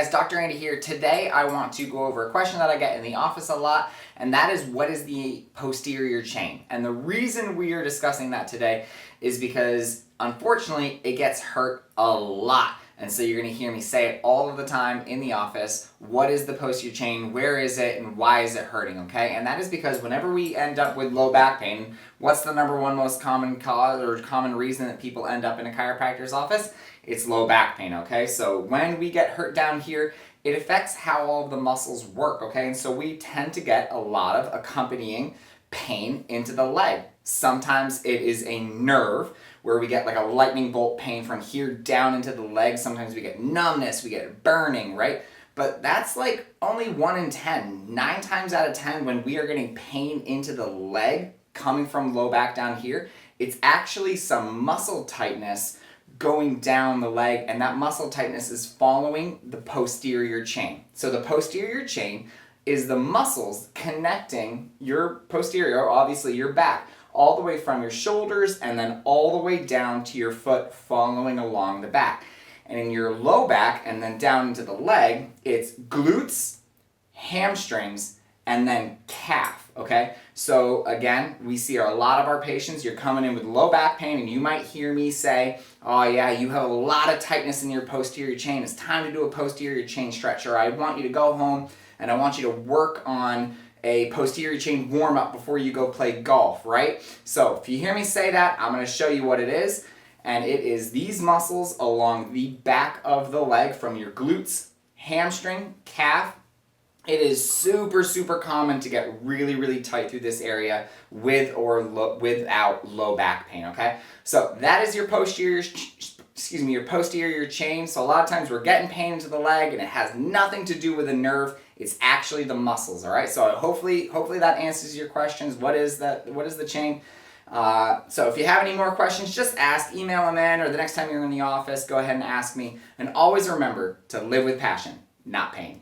guys, Dr. Andy here. Today I want to go over a question that I get in the office a lot, and that is, what is the posterior chain? And the reason we are discussing that today is because unfortunately it gets hurt a lot. And so you're going to hear me say it all of the time in the office. What is the posterior chain? Where is it? And why is it hurting? Okay. And that is because whenever we end up with low back pain, what's the number one most common cause or common reason that people end up in a chiropractor's office? It's low back pain. Okay. So when we get hurt down here, it affects how all of the muscles work. Okay. And so we tend to get a lot of accompanying pain into the leg. Sometimes it is a nerve where we get like a lightning bolt pain from here down into the leg. Sometimes we get numbness, we get burning, right? But that's like only 1 in 10. 9 times out of 10 when we are getting pain into the leg coming from low back down here, it's actually some muscle tightness going down the leg, and that muscle tightness is following the posterior chain. So the posterior chain is the muscles connecting your posterior, obviously your back, all the way from your shoulders and then all the way down to your foot following along the back. And in your low back and then down into the leg, it's glutes, hamstrings, and then calf, okay? So again, we see a lot of our patients, you're coming in with low back pain and you might hear me say, oh yeah, you have a lot of tightness in your posterior chain. It's time to do a posterior chain stretch, or I want you to go home and I want you to work on a posterior chain warm-up before you go play golf, right? So if you hear me say that, I'm going to show you what it is. And it is these muscles along the back of the leg from your glutes, hamstring, calf. It is super, super common to get really, really tight through this area with or without low back pain, okay? So that is your posterior chain. So a lot of times we're getting pain into the leg and it has nothing to do with a nerve. It's actually the muscles, all right? So hopefully that answers your questions. What is the chain? So if you have any more questions, just ask, email them in, or the next time you're in the office, go ahead and ask me. And always remember to live with passion, not pain.